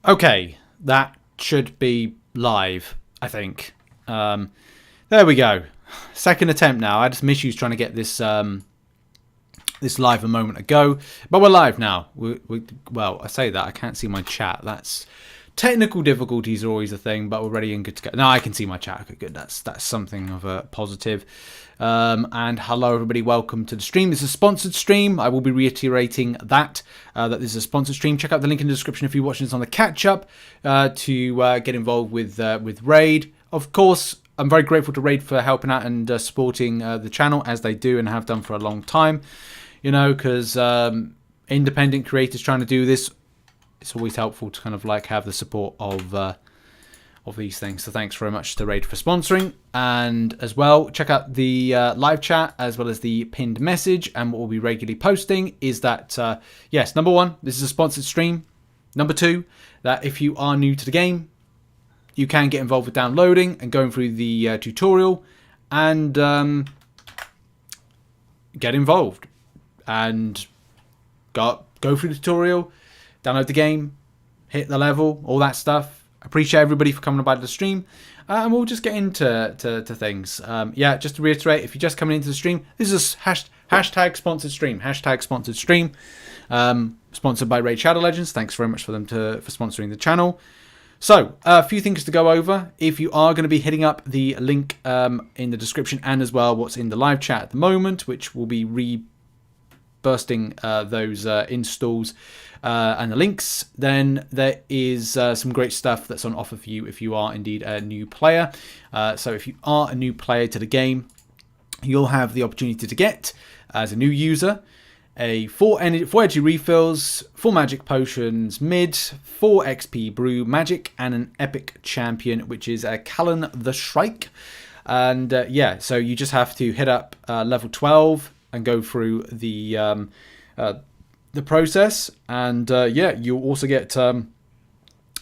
Okay, that should be live, I think. There we go. Second attempt now. I had some issues trying to get this this live a moment ago, but we're live now. Well, I say that I can't see my chat. That's technical difficulties are always a thing, but we're ready and good to go. Now I can see my chat. Okay, good. That's something of a positive. And hello everybody, welcome to the stream. This is a sponsored stream. I will be reiterating that this is a sponsored stream. Check out the link in the description if you're watching this on the catch up to get involved with Raid. Of course, I'm very grateful to Raid for helping out and supporting the channel as they do and have done for a long time. You know, because independent creators trying to do this, it's always helpful to kind of like have the support of these things. So thanks very much to Raid for sponsoring. And as well, check out the live chat as well as the pinned message. And what we'll be regularly posting is that, yes, number one, this is a sponsored stream. Number two, that if you are new to the game, you can get involved with downloading and going through the tutorial and get involved and go through the tutorial, download the game, hit the level, all that stuff. Appreciate everybody for coming by the stream, and we'll just get into things. Yeah, just to reiterate, if you're just coming into the stream, this is a hashtag sponsored stream. Hashtag sponsored stream. Sponsored by Raid Shadow Legends. Thanks very much for them for sponsoring the channel. So, a few things to go over. If you are going to be hitting up the link in the description and as well what's in the live chat at the moment, which will be bursting those installs and the links, then there is some great stuff that's on offer for you if you are indeed a new player. So if you are a new player to the game, you'll have the opportunity to get, as a new user, a 4 energy refills, 4 magic potions mid, 4 XP brew magic, and an epic champion, which is Callan the Shrike. And yeah, so you just have to hit up level 12 and go through the process, and yeah, you'll also get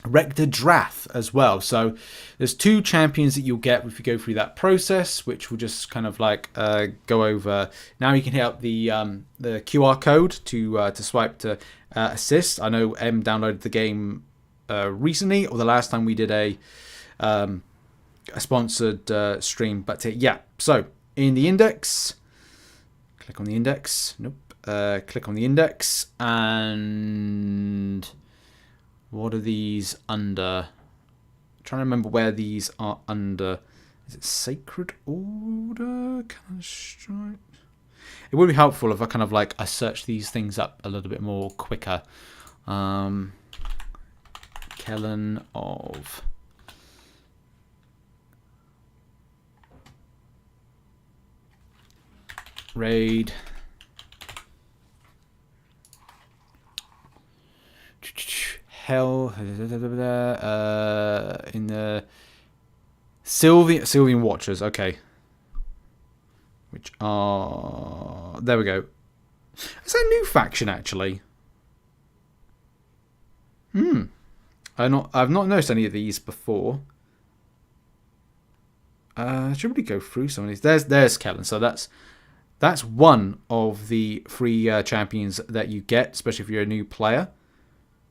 Rector Drath as well. So there's 2 champions that you'll get if you go through that process, which will just kind of like go over. Now you can hit up the QR code to swipe to assist. I know M downloaded the game recently, or the last time we did a sponsored stream. But yeah, so in the index, click on the index. Nope. Click on the index, and what are these under? I'm trying to remember where these are under. Is it Sacred Order? Can I strike? It would be helpful if I kind of like I search these things up a little bit more quicker. Kellen of Raid. Hell, in the Sylvian Watchers, okay. Which are, there we go. Is that a new faction actually? I've not noticed any of these before. I should really go through some of these. There's Kellen. So that's one of the 3 champions that you get, especially if you're a new player.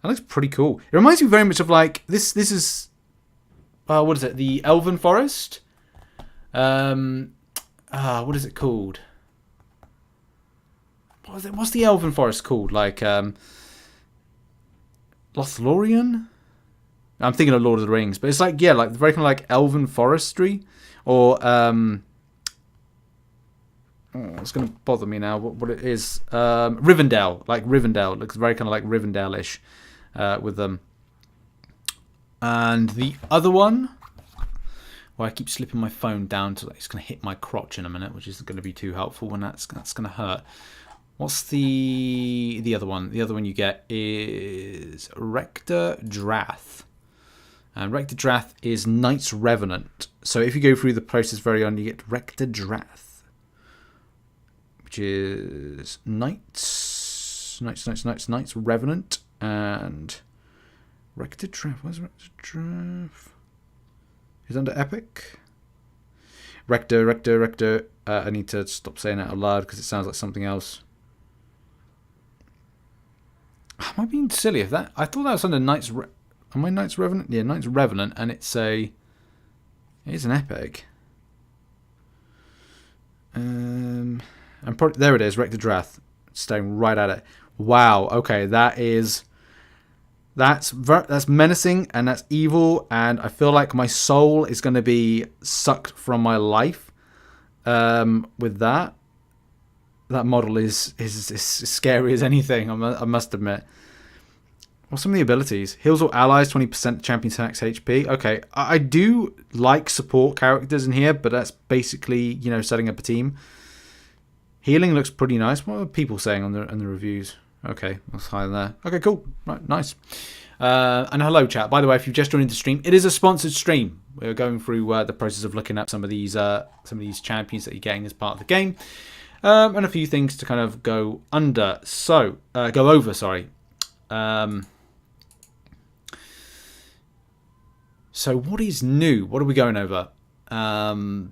That looks pretty cool. It reminds me very much of like this is what is it? The Elven Forest? What is it called? What's the Elven Forest called? Like Lothlorien? I'm thinking of Lord of the Rings, but it's like, yeah, like very kind of like Elven Forestry, or it's going to bother me now what it is. Rivendell, like Rivendell. It looks very kind of like Rivendell-ish with them. And the other one, well, I keep slipping my phone down to, it's going to hit my crotch in a minute, which isn't going to be too helpful when that's going to hurt. What's the other one? The other one you get is Rector Drath. And Rector Drath is Knight's Revenant. So if you go through the process very on, you get Rector Drath, which is Knight's Revenant, and Rector Drath. Where's Rector Drath? He's under Epic. Rector. I need to stop saying that out loud because it sounds like something else. Am I being silly? I thought that was under Knight's Am I Knights Revenant? Yeah, Knights Revenant, and it's an epic. And there it is, Wreck the Drath, staring right at it. Wow. Okay, that's menacing and that's evil, and I feel like my soul is going to be sucked from my life. With that model is as scary as anything. I must admit. What's some of the abilities? Heals all allies 20% champion max HP. Okay, I do like support characters in here, but that's basically, setting up a team. Healing looks pretty nice. What are people saying on the reviews? Okay, that's higher there. Okay, cool. Right, nice. And hello, chat. By the way, if you've just joined the stream, it is a sponsored stream. We're going through the process of looking at some of these champions that you're getting as part of the game, and a few things to kind of go over. Sorry. So what is new? What are we going over? I'd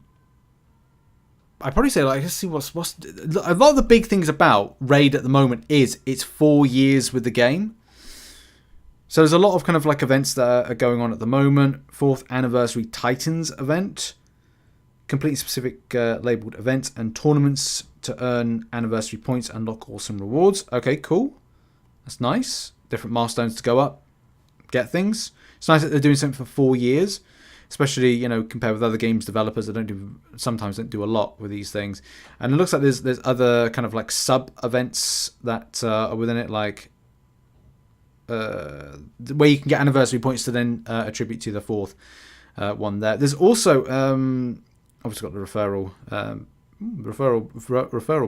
probably say, let's see what's a lot of the big things about Raid at the moment is it's 4 years with the game. So there's a lot of kind of like events that are going on at the moment. 4th anniversary Titans event, complete specific labeled events and tournaments to earn anniversary points and unlock awesome rewards. Okay, cool. That's nice. Different milestones to go up, get things. It's nice that they're doing something for 4 years, especially, compared with other games developers that sometimes don't do a lot with these things. And it looks like there's other kind of like sub events that are within it, like where you can get anniversary points to then attribute to the 4th one there. There's also obviously got the referral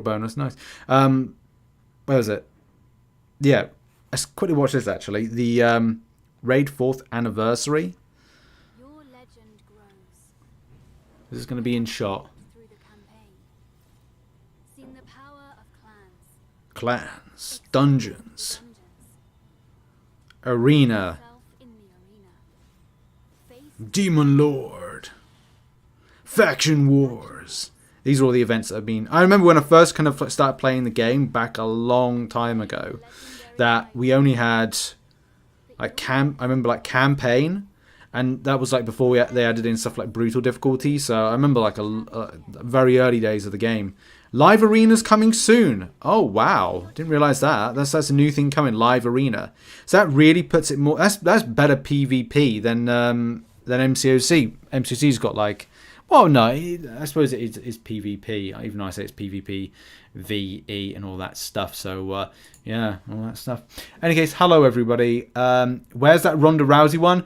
bonus. Nice. Where was it? Yeah, let's quickly watch this actually. The Raid 4th anniversary. Your legend grows. This is going to be in shot. Through the campaign. Seen the power of Clans, dungeons, arena, Demon Lord, faction wars. These are all the events that have been. I remember when I first kind of started playing the game back a long time ago, that we only had I remember campaign, and that was like before they added in stuff like brutal difficulty. So I remember like a very early days of the game. Live arena's coming soon. Oh wow, didn't realize that. That's a new thing coming. Live arena. So that really puts it more. That's better PvP than MCOC. MCOC's got like. Well, no, I suppose it is PvP. Even though I say it's PvP, VE, and all that stuff. So, yeah, all that stuff. Any case, hello, everybody. Where's that Ronda Rousey one?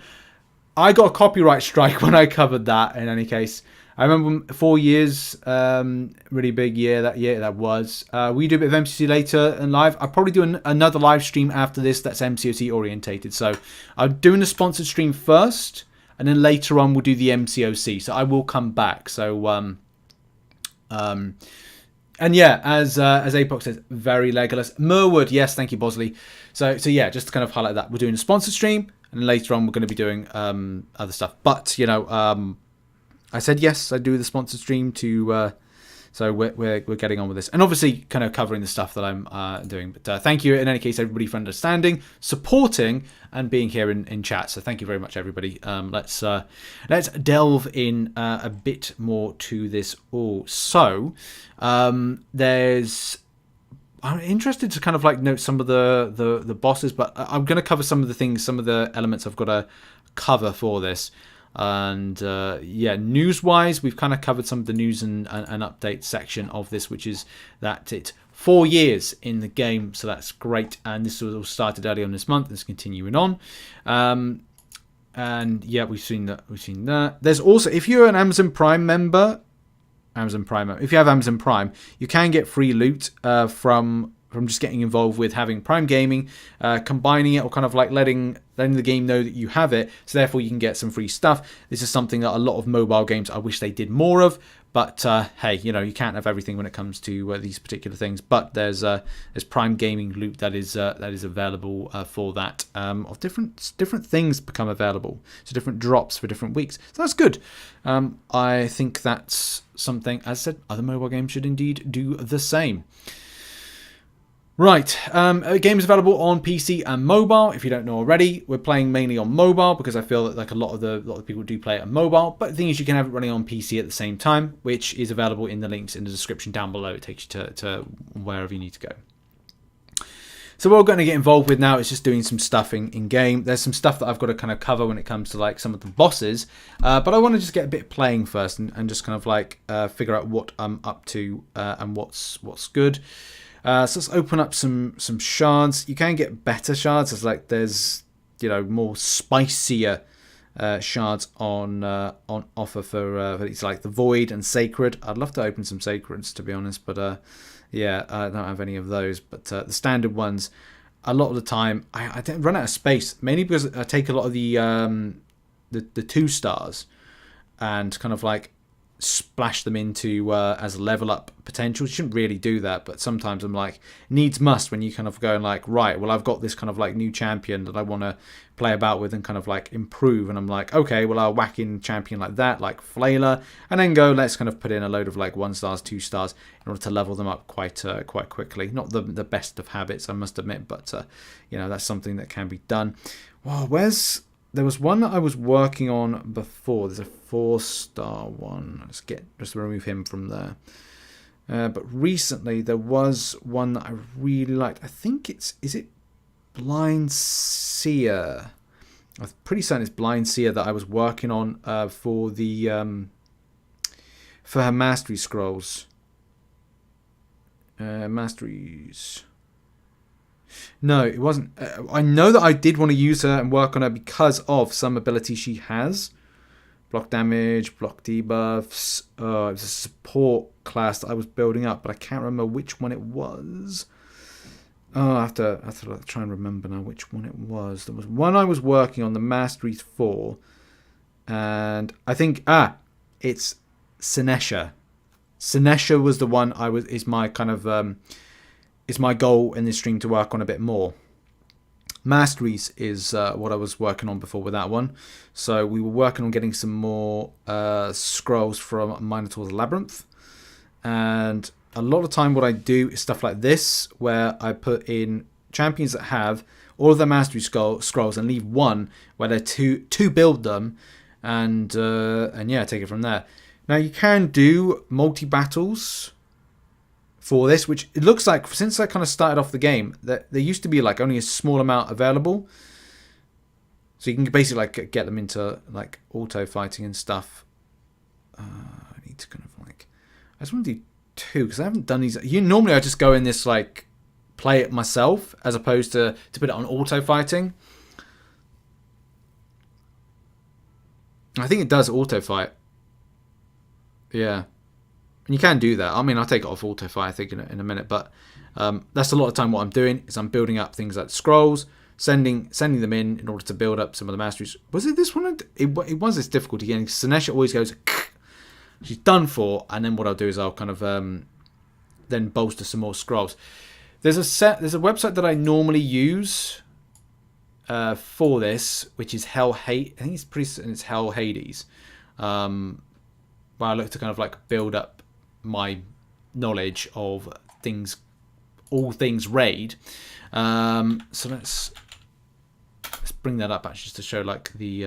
I got a copyright strike when I covered that, in any case. I remember 4 years, really big year that was. We do a bit of MCC later and live. I'll probably do another live stream after this that's MCOC orientated. So, I'm doing a sponsored stream first. And then later on, we'll do the MCOC. So I will come back. So, and yeah, as Apox says, very Legolas. Merwood, yes, thank you, Bosley. So yeah, just to kind of highlight that, we're doing a sponsored stream, and then later on, we're going to be doing other stuff. But I said yes, I do the sponsored stream to. So we're getting on with this, and obviously kind of covering the stuff that I'm doing. But thank you in any case, everybody, for understanding, supporting, and being here in chat. So thank you very much, everybody. Let's delve in a bit more to this all. So I'm interested to kind of like note some of the bosses, but I'm going to cover some of the things, some of the elements I've got to cover for this. And yeah, news-wise, we've kind of covered some of the news and update section of this, which is that it's 4 years in the game, so that's great. And this was all started early on this month, and it's continuing on. And yeah, we've seen that. There's also, if you're an Amazon Prime member, if you have Amazon Prime, you can get free loot from just getting involved with having Prime Gaming, combining it, or kind of like letting the game know that you have it, so therefore you can get some free stuff. This is something that a lot of mobile games I wish they did more of, but hey, you can't have everything when it comes to these particular things. But there's Prime Gaming loot that is available for that. Of different things become available, so different drops for different weeks. So that's good. I think that's something, as I said, other mobile games should indeed do the same. Right, a game is available on PC and mobile. If you don't know already, we're playing mainly on mobile because I feel that like a lot of the people do play it on mobile. But the thing is, you can have it running on PC at the same time, which is available in the links in the description down below. It takes you to wherever you need to go. So what we're going to get involved with now is just doing some stuff in game. There's some stuff that I've got to kind of cover when it comes to like some of the bosses, but I want to just get a bit playing first and just kind of like figure out what I'm up to and what's good. So let's open up some shards. You can get better shards. There's more spicier shards on offer for these like the Void and Sacred. I'd love to open some Sacreds to be honest, but yeah, I don't have any of those. But the standard ones, a lot of the time I don't run out of space, mainly because I take a lot of the 2 stars and kind of like splash them into as level up potential. You shouldn't really do that, but sometimes I'm like needs must when you kind of going like, right, well I've got this kind of like new champion that I want to play about with and kind of like improve, and I'm like, okay, well I'll whack in champion like that, like Flailer, and then go let's kind of put in a load of like 1 stars, 2 stars in order to level them up quite quickly. Not the best of habits, I must admit, but that's something that can be done. Wow, there was one that I was working on before. There's a 4-star one. Let's remove him from there. But recently there was one that I really liked. I think is it Blind Seer? I'm pretty certain it's Blind Seer that I was working on for her Mastery Scrolls. Masteries. No, it wasn't. I know that I did want to use her and work on her because of some ability she has. Block damage, block debuffs. It was a support class that I was building up, but I can't remember which one it was. I have to try and remember now which one it was. There was one I was working on, the Masteries 4. And I think, it's Sinesha. Sinesha was the one is my kind of... is my goal in this stream to work on a bit more. Masteries is what I was working on before with that one. So we were working on getting some more scrolls from Minotaur's Labyrinth. And a lot of time what I do is stuff like this, where I put in champions that have all of their Mastery scrolls and leave one where they're to build them. And yeah, take it from there. Now you can do multi-battles for this, which it looks like since I kind of started off the game that there used to be like only a small amount available, so you can basically like get them into like auto fighting and stuff. I need to kind of like, I just want to do 2 because I haven't done these. Normally I just go in this like play it myself as opposed to put it on auto fighting. I think it does auto fight. Yeah. And you can do that. I mean, I'll take it off auto fire, I think, in a minute. But that's a lot of time what I'm doing is I'm building up things like scrolls, sending them in order to build up some of the masteries. Was it this one? It was this difficulty again. Sinesha always goes, she's done for. And then what I'll do is I'll kind of then bolster some more scrolls. There's a website that I normally use for this, which is I think it's Hell Hades. Where I look to kind of like build up my knowledge of all things raid. So let's bring that up actually just to show like the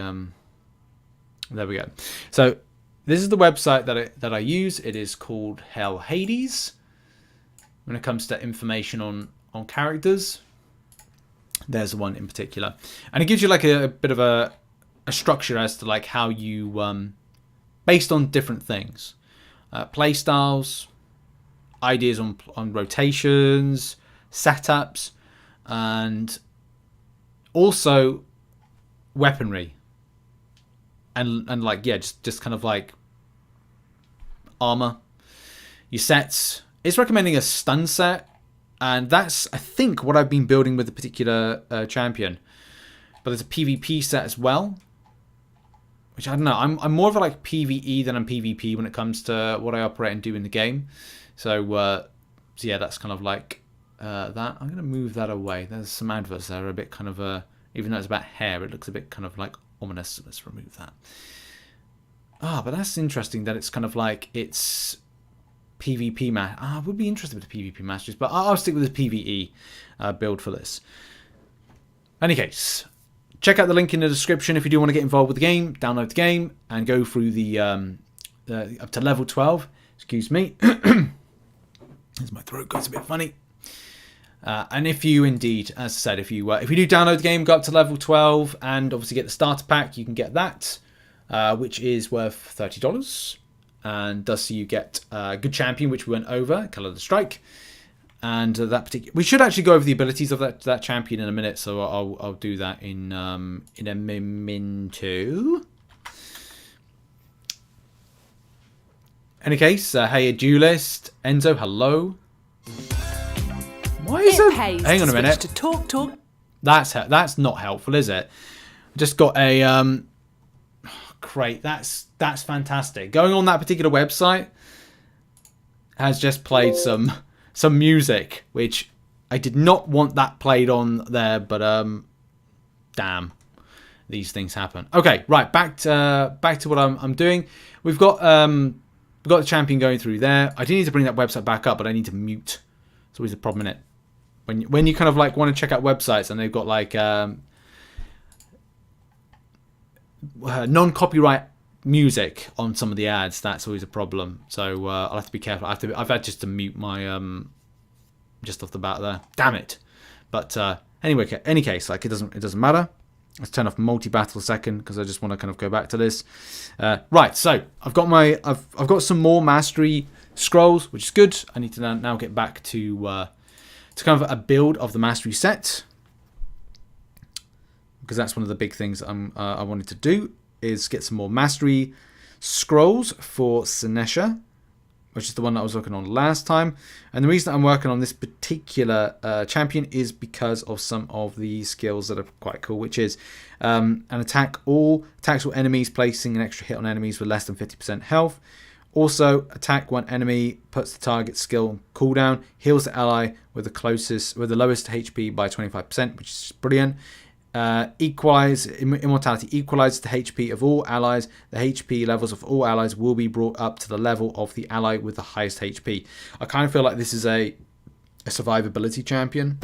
there we go. So this is the website that I use. It is called Hell Hades. When it comes to information on characters, there's one in particular, and it gives you like a bit of a structure as to like how you based on different things. Play styles, ideas on rotations, setups, and also weaponry. And like, yeah, just kind of like armor. Your sets. It's recommending a stun set, and that's, I think, what I've been building with a particular champion. But there's a PvP set as well, which I don't know. I'm more of a like PvE than I'm PvP when it comes to what I operate and do in the game. So yeah, that's kind of like that. I'm going to move that away. There's some adverts there, a bit kind of even though it's about hair, it looks a bit kind of like ominous. So let's remove that. But that's interesting that it's kind of like it's PvP match. I would be interested with the PvP matches, but I'll stick with the PvE build for this. In any case, check out the link in the description if you do want to get involved with the game. Download the game and go through the up to level 12. Excuse me. As my throat goes a bit funny. And if you indeed, as I said, if you do download the game, go up to level 12, and obviously get the starter pack, you can get that, which is worth $30, and does see you get a good champion, which we went over, Colour of the Strike, and that particular. We should actually go over the abilities of that champion in a minute, so I'll do that in a minute. Any case, hey, a duelist, Enzo, hello. Why is it? Hang on a minute. To talk. That's not helpful, is it? Just got a great. That's fantastic. Going on that particular website has just played some music, which I did not want that played on there, but damn, these things happen. Okay, right, back to what I'm doing. We've got the champion going through there. I do need to bring that website back up, but I need to mute. It's always a problem in it. When you kind of like want to check out websites and they've got like non-copyright music on some of the ads, that's always a problem. So I'll have to be careful. I've had just to mute my just off the bat there. Damn it. But anyway, any case, like it doesn't matter. Let's turn off multi-battle a second because I just want to kind of go back to this. Right, so I've got some more mastery scrolls, which is good. I need to now get back to kind of a build of the mastery set, because that's one of the big things I wanted to do, is get some more mastery scrolls for Sinesha, which is the one that I was working on last time. And the reason I'm working on this particular champion is because of some of the skills that are quite cool, which is an attacks all enemies, placing an extra hit on enemies with less than 50% health. Also, attack one enemy, puts the target skill on cooldown, heals the ally with the lowest HP by 25%, which is brilliant. Immortality equalizes the HP of all allies. The HP levels of all allies will be brought up to the level of the ally with the highest HP. I kind of feel like this is a survivability champion.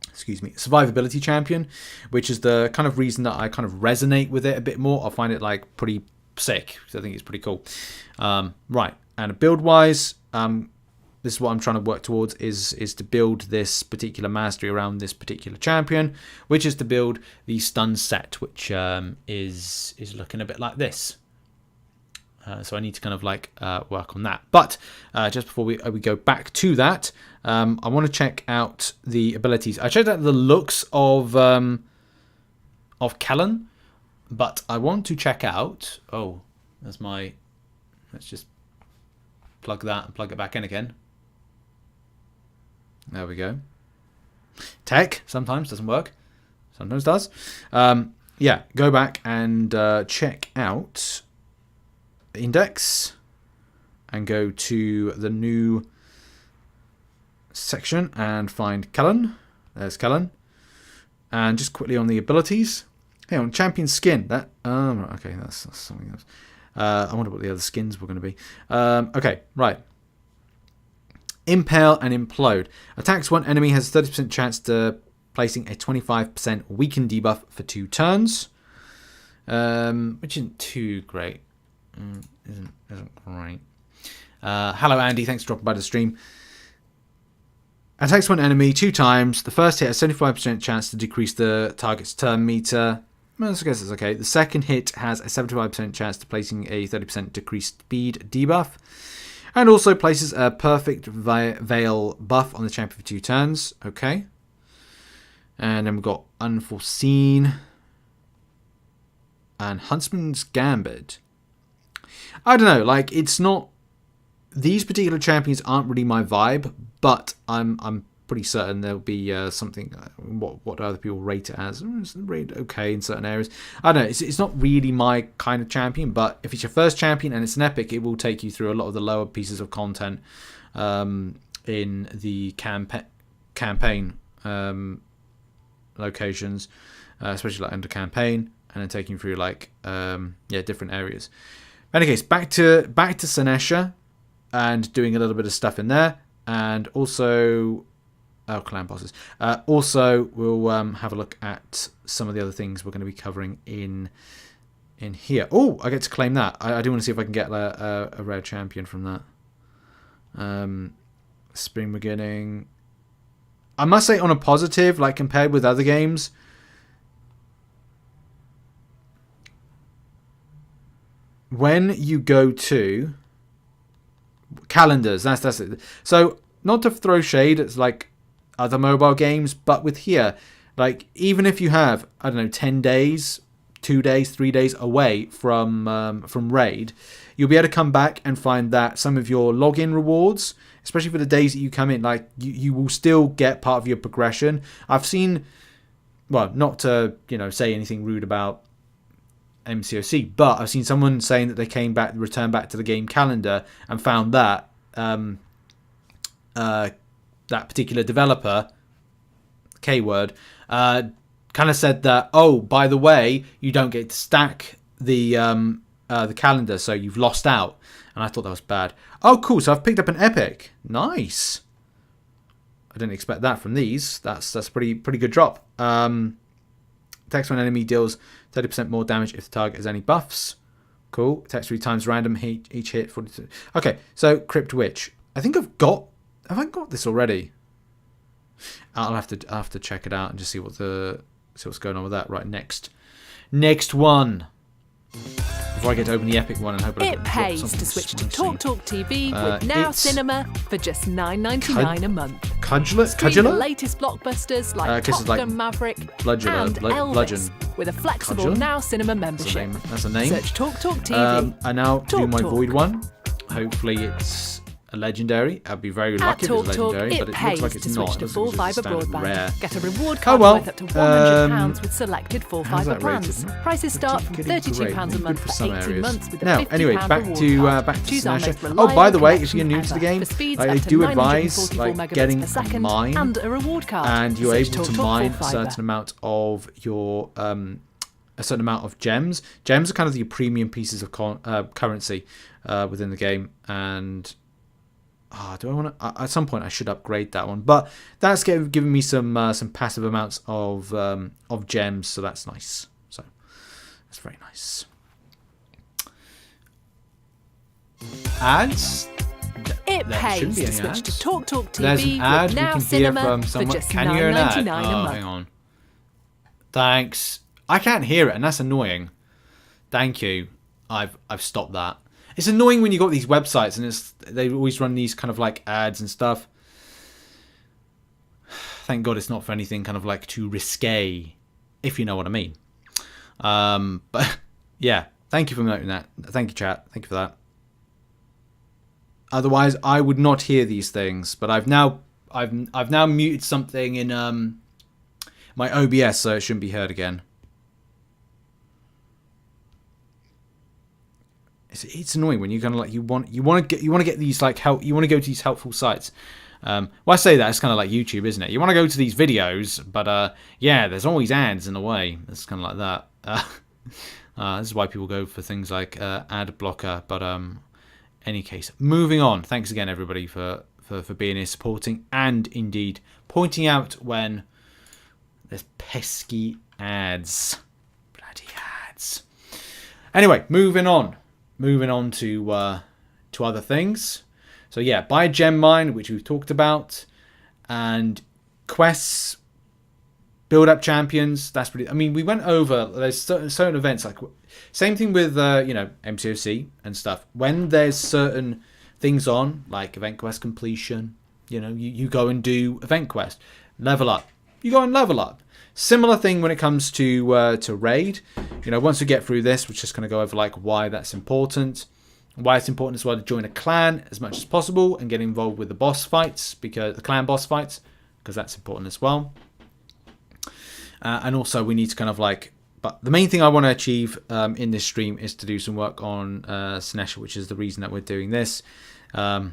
Excuse me, survivability champion, which is the kind of reason that I kind of resonate with it a bit more. I find it like pretty sick, because I think it's pretty cool. Right, and build wise, this is what I'm trying to work towards, is to build this particular mastery around this particular champion, which is to build the stun set, which is looking a bit like this. So I need to kind of like work on that. But just before we go back to that, I want to check out the abilities. I checked out the looks of Kellen, but I want to check out. Oh, that's my. Let's just plug that and plug it back in again. There we go. Tech sometimes doesn't work, sometimes does. Yeah, go back and check out the index and go to the new section and find Kellen. There's Kellen. And just quickly on the abilities. Hey, on champion skin. That okay, that's something else. I wonder what the other skins were going to be. Okay, right. Impale and Implode. Attacks one enemy, has a 30% chance to placing a 25% weaken debuff for 2 turns. Which isn't too great. Isn't great. Hello Andy, thanks for dropping by the stream. Attacks one enemy 2 times. The first hit has a 75% chance to decrease the target's turn meter. Well, I guess it's okay. The second hit has a 75% chance to placing a 30% decreased speed debuff. And also places a perfect veil buff on the champion for 2 turns. Okay. And then we've got Unforeseen. And Huntsman's Gambit. I don't know, like, it's not. These particular champions aren't really my vibe, but I'm pretty certain there'll be something. What other people rate it as? It's rated okay in certain areas. I don't know. It's not really my kind of champion, but if it's your first champion and it's an epic, it will take you through a lot of the lower pieces of content in the campaign locations, especially like under campaign, and then taking you through like different areas. In any case, back to Sinesha. and doing a little bit of stuff in there, and also clan bosses. Also, we'll have a look at some of the other things we're going to be covering in here. Oh, I get to claim that. I do want to see if I can get a rare champion from that. Spring beginning. I must say, on a positive, like compared with other games, when you go to calendars, that's it. So, not to throw shade, it's like other mobile games, but with here, like, even if you have, I don't know, 10 days, 2 days, 3 days away from raid, you'll be able to come back and find that some of your login rewards, especially for the days that you come in, like, you will still get part of your progression. I've seen, well, not to, say anything rude about MCOC, but I've seen someone saying that they returned back to the game calendar and found that that particular developer, K-word, kind of said that, oh, by the way, you don't get to stack the calendar, so you've lost out. And I thought that was bad. Oh, cool. So I've picked up an epic. Nice. I didn't expect that from these. That's a pretty good drop. Text when enemy deals 30% more damage if the target has any buffs. Cool. Text 3 times random each hit. 42. Okay. So Crypt Witch. I think Have I got this already? I'll have to check it out and just see what's going on with that. Right, next one. Before I get to open the epic one and hope it pays to switch to TalkTalk TV with Now Cinema for just $9.99 a month. Stream the latest blockbusters like Top Gun Maverick and Elvis with a flexible Cudgel? Now Cinema membership. That's a name. Search TalkTalk TV. I now do my Talk. void one. Hopefully it's a legendary. I'd be very lucky if it's legendary, but it looks like it's not. Switch to full fibre broadband. Rare. Get a reward card worth up to £100 with selected full fibre plans. Prices start from £32 a month for 18 months with a £50 anyway, back to card. Sinesha. Oh, by the way, if you're new to the game, I do advise getting a mine, and a reward card. And you're able to mine a certain amount of your a certain amount of gems. Gems are kind of your premium pieces of currency within the game, and do I want to? At some point, I should upgrade that one, but that's giving me some passive amounts of gems, so that's nice. So that's very nice. Ads. It pays to switch to TalkTalk TV There's an ad with Now we can hear Cinema from for someone. just Can you hear an ad? $9.99 a month. Hang on. Thanks. I can't hear it, and that's annoying. Thank you. I've stopped that. It's annoying when you got these websites and they always run these kind of like ads and stuff. Thank God it's not for anything kind of like too risque, if you know what I mean. But yeah, thank you for noting that. Thank you, chat. Thank you for that. Otherwise, I would not hear these things. But I've now muted something in my OBS, so it shouldn't be heard again. It's annoying when you kind of like you want to get these like help. You want to go to these helpful sites. Well, I say that it's kind of like YouTube, isn't it? You want to go to these videos, but yeah, there's always ads in the way. It's kind of like that. This is why people go for things like ad blocker. But any case, moving on. Thanks again, everybody, for being here, supporting, and indeed pointing out when there's pesky ads. Bloody ads. Anyway, moving on to other things. So yeah, buy a gem mine, which we've talked about, and quests, build up champions. That's pretty. I mean, we went over. There's certain events like same thing with MCOC and stuff. When there's certain things on, like event quest completion, you go and do event quest, level up. You go and level up. Similar thing when it comes to raid. Once we get through this, we're just going to go over like why that's important. Why it's important as well to join a clan as much as possible and get involved with the boss fights, because the clan boss fights, because that's important as well. And also we need to kind of like, but the main thing I want to achieve in this stream is to do some work on Sinesha, which is the reason that we're doing this. I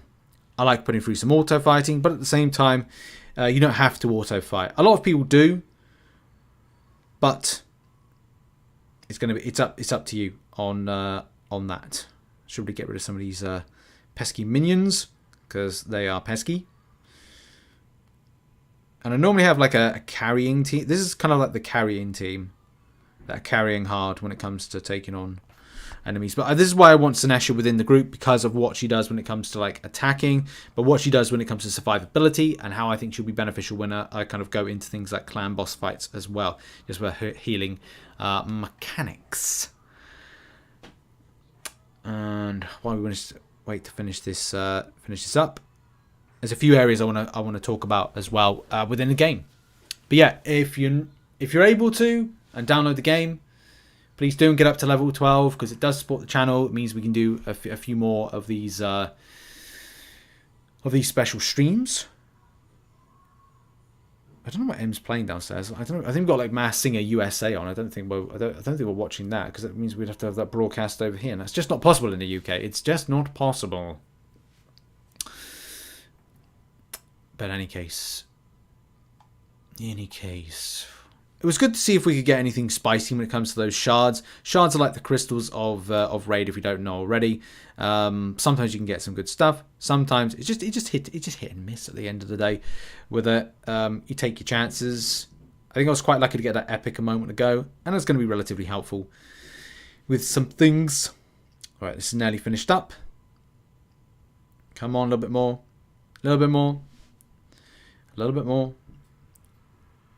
like putting through some auto fighting, but at the same time, you don't have to auto fight. A lot of people do, but it's up to you on that. Should we get rid of some of these pesky minions, because they are pesky. And I normally have like a carrying team. This is kind of like the carrying team that are carrying hard when it comes to taking on enemies. But this is why I want Sinesha within the group, because of what she does when it comes to like attacking, but what she does when it comes to survivability, and how I think she'll be beneficial when I kind of go into things like clan boss fights as well, just for her healing mechanics. And while we want to wait to finish this up, there's a few areas I want to talk about as well within the game. But yeah, if you're able to and download the game, please do get up to level 12, because it does support the channel. It means we can do a few more of these special streams. I don't know what M's playing downstairs. I don't know. I think we've got like Mass Singer USA on. I don't think we're watching that, because it means we'd have to have that broadcast over here, and that's just not possible in the UK. It's just not possible. But in any case, it was good to see if we could get anything spicy when it comes to those shards. Shards are like the crystals of Raid, if you don't know already. Sometimes you can get some good stuff. Sometimes it's just hit and miss at the end of the day with it. You take your chances. I think I was quite lucky to get that epic a moment ago, and it's going to be relatively helpful with some things. All right, this is nearly finished up. Come on, a little bit more. A little bit more. A little bit more.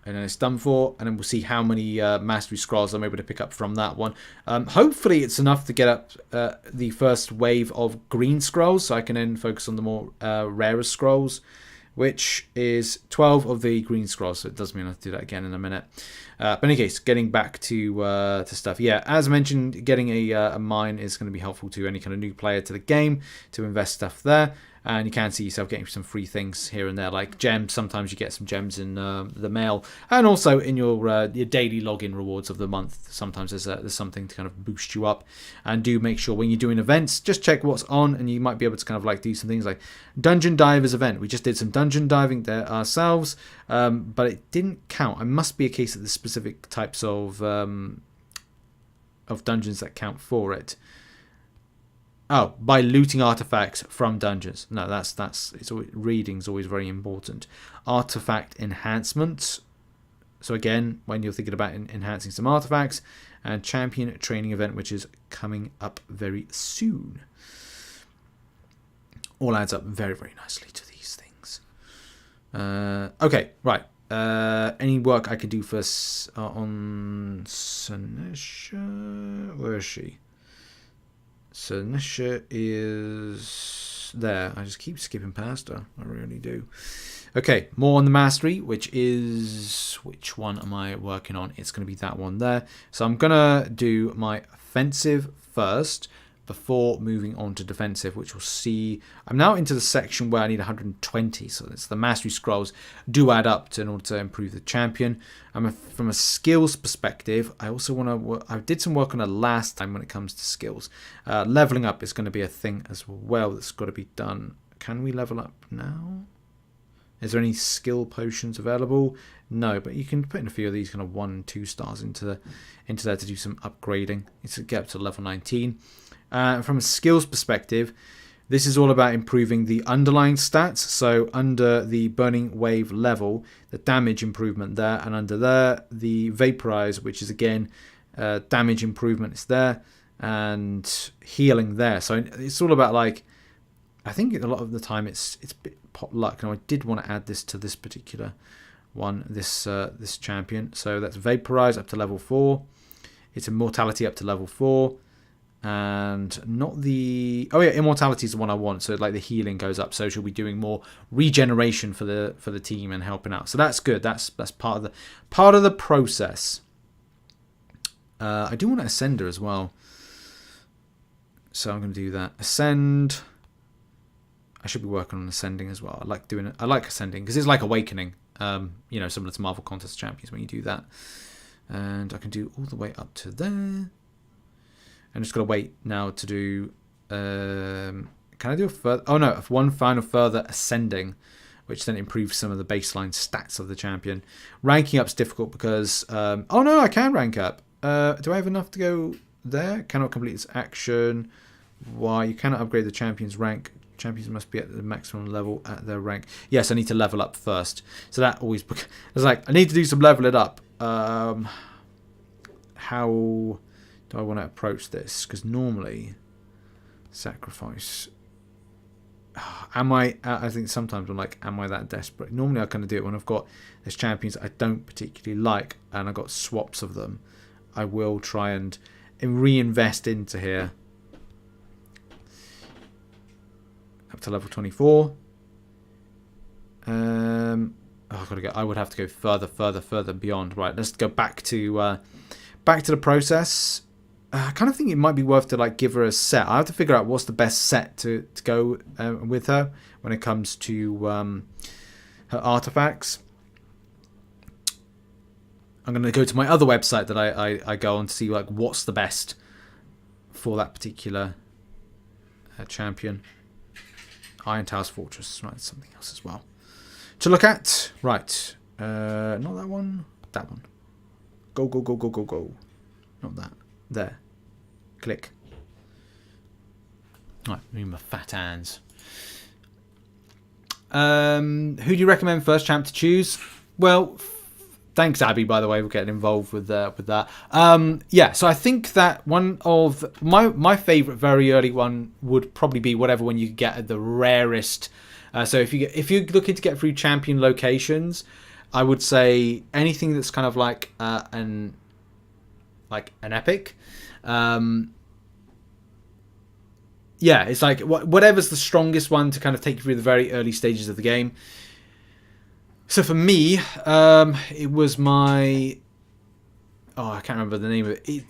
And then it's done for, and then we'll see how many mastery scrolls I'm able to pick up from that one. Hopefully it's enough to get up the first wave of green scrolls, so I can then focus on the more rarer scrolls, which is 12 of the green scrolls, so it does mean I have to do that again in a minute. But in any case, getting back to stuff. Yeah, as mentioned, getting a mine is going to be helpful to any kind of new player to the game, to invest stuff there. And you can see yourself getting some free things here and there, like gems. Sometimes you get some gems in the mail, and also in your daily login rewards of the month. Sometimes there's something to kind of boost you up. And do make sure when you're doing events, just check what's on, and you might be able to kind of like do some things like Dungeon Divers event. We just did some dungeon diving there ourselves, but it didn't count. It must be a case of the specific types of dungeons that count for it. Oh, by looting artifacts from dungeons. No, reading's always very important. Artifact enhancements. So again, when you're thinking about enhancing some artifacts, and champion training event, which is coming up very soon. All adds up very, very nicely to these things. Okay, right. Any work I could do for on Sinesha? Where is she? Sinesha is there. I just keep skipping past her. I really do. Okay, more on the mastery, which one am I working on? It's going to be that one there. So I'm going to do my offensive first before moving on to defensive, which we'll see. I'm now into the section where I need 120, so it's the mastery scrolls do add up in order to improve the champion. From a skills perspective, I also want to. I did some work on it last time when it comes to skills. Leveling up is going to be a thing as well that's got to be done. Can we level up now? Is there any skill potions available? No, but you can put in a few of these kind of 1 and 2 stars into there to do some upgrading. It's to get up to level 19. From a skills perspective, this is all about improving the underlying stats. So under the Burning Wave level, the damage improvement there, and under there, the Vaporize, which is again damage improvement is there, and healing there. So it's all about, like, I think a lot of the time it's a bit pot luck. Now I did want to add this to this particular one, this champion. So that's Vaporize up to level 4. It's Immortality up to level 4. And not the... Oh yeah, Immortality is the one I want. So like the healing goes up. So she'll be doing more regeneration for the team and helping out. So that's good. That's part of the process. I do want to ascend her as well. So I'm going to do that. Ascend. I should be working on ascending as well. I like ascending because it's like awakening. Similar to Marvel Contest Champions when you do that. And I can do all the way up to there. I'm just going to wait now to do... can I do a further... Oh no, one final further ascending, which then improves some of the baseline stats of the champion. Ranking up's difficult because... oh no, I can rank up. Do I have enough to go there? Cannot complete this action. Why? You cannot upgrade the champion's rank Champions must be at the maximum level at their rank. Yes, I need to level up first. So that always... It's like, I need to do some leveling up. How do I want to approach this? Because normally... Sacrifice... I think sometimes I'm like, am I that desperate? Normally I kind of do it when I've got there's champions I don't particularly like and I've got swaps of them. I will try and reinvest into here. Up to level 24. I've got to go. I would have to go further beyond. Right, let's go back to the process. I kind of think it might be worth to like give her a set. I have to figure out what's the best set to go with her when it comes to her artifacts. I'm going to go to my other website that I go on to see like what's the best for that particular champion. Iron Towers Fortress, right? Something else as well to look at. Right, not that one. That one. Go. Not that. There. Click. Right, me my fat hands. Who do you recommend first champ to choose? Well, thanks Abby, by the way, for getting involved with that. Yeah, so I think that one of my favourite very early one would probably be whatever one you get at the rarest. So if you're looking to get through champion locations, I would say anything that's kind of like an epic. Yeah, it's like whatever's the strongest one to kind of take you through the very early stages of the game. So for me, it was my... Oh, I can't remember the name of it.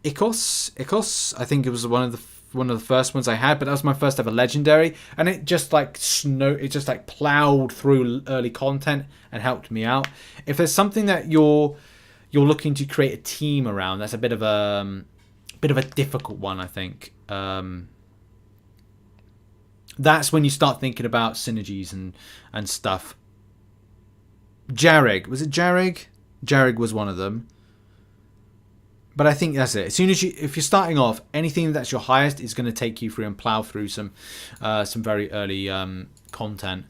Icos. I think it was one of the first ones I had, but that was my first ever legendary, and it just like plowed through early content and helped me out. If there's something that you're looking to create a team around, that's a bit of a difficult one, I think. That's when you start thinking about synergies and stuff. Jarrig. Was it Jarrig? Jarrig was one of them. But I think that's it. As soon as if you're starting off, anything that's your highest is going to take you through and plow through some very early content.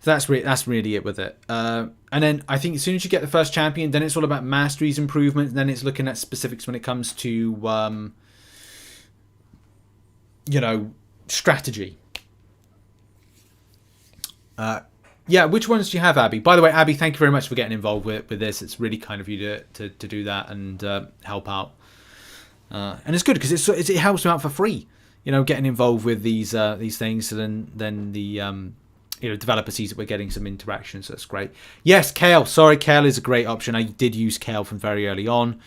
So that's really it with it. And then I think as soon as you get the first champion, then it's all about masteries improvements. Then it's looking at specifics when it comes to, strategy. Yeah, which ones do you have, Abby? By the way, Abby, thank you very much for getting involved with this. It's really kind of you to do that and help out. And it's good because it helps me out for free. Getting involved with these things. So then the developer sees that we're getting some interaction, so that's great. Yes, Kale. Sorry, Kale is a great option. I did use Kale from very early on.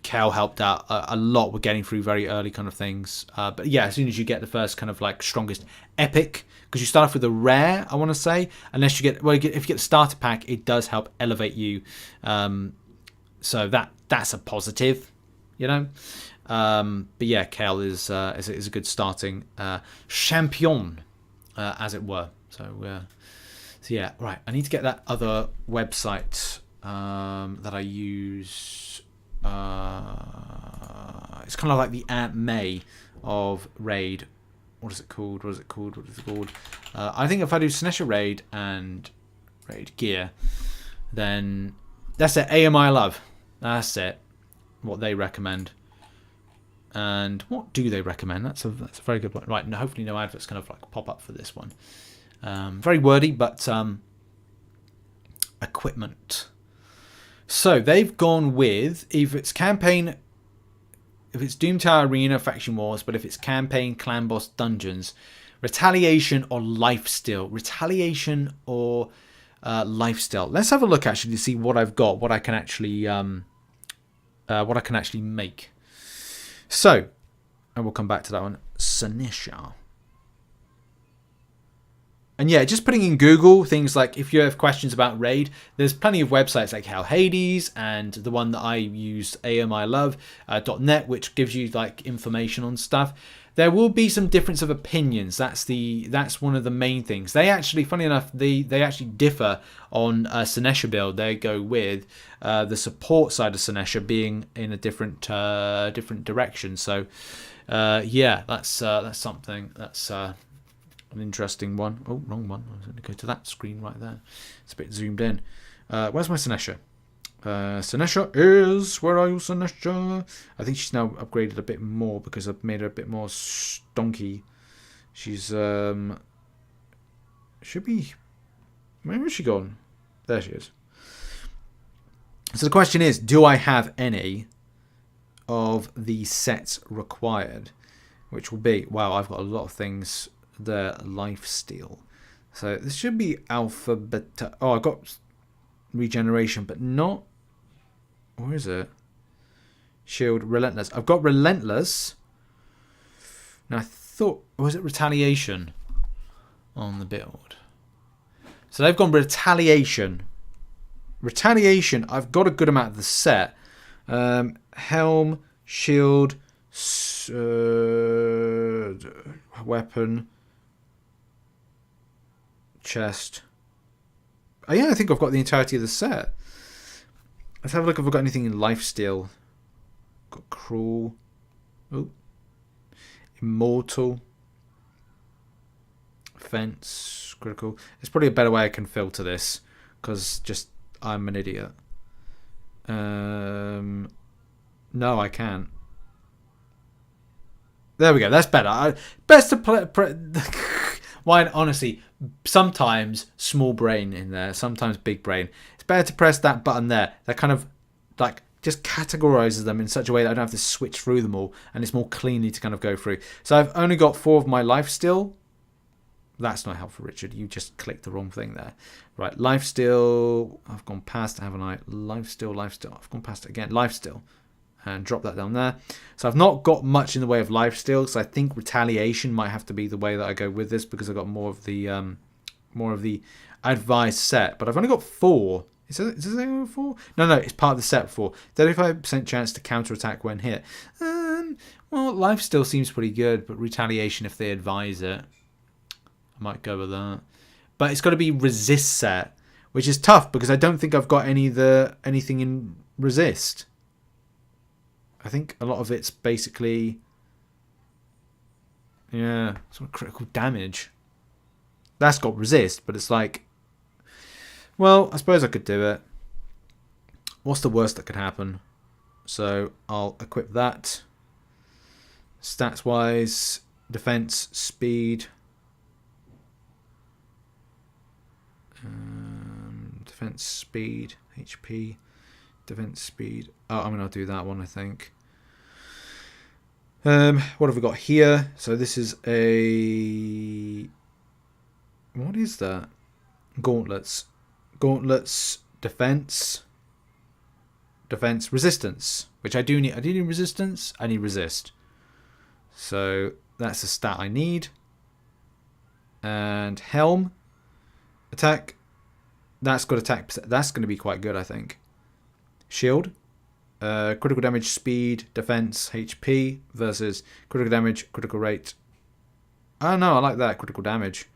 Kale helped out a lot with getting through very early kind of things. But yeah, as soon as you get the first kind of like strongest epic, because you start off with a rare, I want to say, unless you get if you get the starter pack, it does help elevate you. So that's a positive, But yeah, Kale is a good starting champion. As it were. So yeah, right. I need to get that other website that I use. It's kind of like the Aunt May of Raid. What is it called? I think if I do Sinesha Raid and Raid Gear, then that's it. AMI Love. That's it. What they recommend. And what do they recommend? That's a very good one. Right, hopefully no adverts kind of like pop up for this one. Very wordy, but equipment. So they've gone with if it's campaign, if it's Doom Tower Arena Faction Wars, but if it's campaign, clan boss, dungeons, retaliation or lifesteal. Retaliation or lifesteal. Let's have a look actually to see what I've got, what I can actually make. So, and we'll come back to that one. Sinesha. And yeah, just putting in Google things like if you have questions about Raid, there's plenty of websites like Hell Hades and the one that I use, amilove.net, which gives you like information on stuff. There will be some difference of opinions. That's one of the main things. They actually, funny enough, they actually differ on Sinesha build. They go with the support side of Sinesha being in a different direction. So yeah, that's something that's an interesting one. Oh, wrong one. I was going to go to that screen right there. It's a bit zoomed in. Where's my Sinesha? Sinesha is... Where are you, Sinesha? I think she's now upgraded a bit more because I've made her a bit more stonky. She's... should be... Where has she gone? There she is. So the question is, do I have any of the sets required? Which will be... Wow, I've got a lot of things there. Lifesteal. So this should be alphabet... Oh, I got regeneration, but not... Where is it? Shield, Relentless. I've got Relentless. Now I thought... Was it Retaliation on the build? So they've gone Retaliation. Retaliation, I've got a good amount of the set. Helm, Shield, Weapon, Chest. Oh yeah, I think I've got the entirety of the set. Let's have a look if I've got anything in Lifesteal. Got Cruel. Oh. Immortal. Fence. Critical. There's probably a better way I can filter this. Because just I'm an idiot. No, I can't. There we go. That's better. Best to play... Why, honestly, sometimes small brain in there, sometimes big brain. It's better to press that button there. That kind of like just categorizes them in such a way that I don't have to switch through them all, and it's more cleanly to kind of go through. So I've only got 4 of my life still. That's not helpful, Richard. You just clicked the wrong thing there. Right, life still. I've gone past, haven't I? Life still. I've gone past it again. Life still. And drop that down there. So I've not got much in the way of life still. So I think Retaliation might have to be the way that I go with this because I've got more of the advised set. But I've only got 4. Is it 4? No, it's part of the set 4. 35% chance to counterattack when hit. Well, life still seems pretty good, but Retaliation, if they advise it, I might go with that. But it's got to be resist set, which is tough because I don't think I've got anything in resist. I think a lot of it's basically, yeah, sort of critical damage. That's got resist, but it's like, well, I suppose I could do it. What's the worst that could happen? So I'll equip that. Stats wise, defense, speed. Defense, speed, HP. Defense, speed. Oh, I'm going to do that one, I think. What have we got here? So this is a... What is that? Gauntlets. Gauntlets, defense. Defense, resistance. Which I do need. I do need resistance. I need resist. So that's a stat I need. And helm. Attack. That's got attack. That's going to be quite good, I think. Shield, critical damage, speed, defense, HP versus critical damage, critical rate. Oh no, I like that. Critical damage.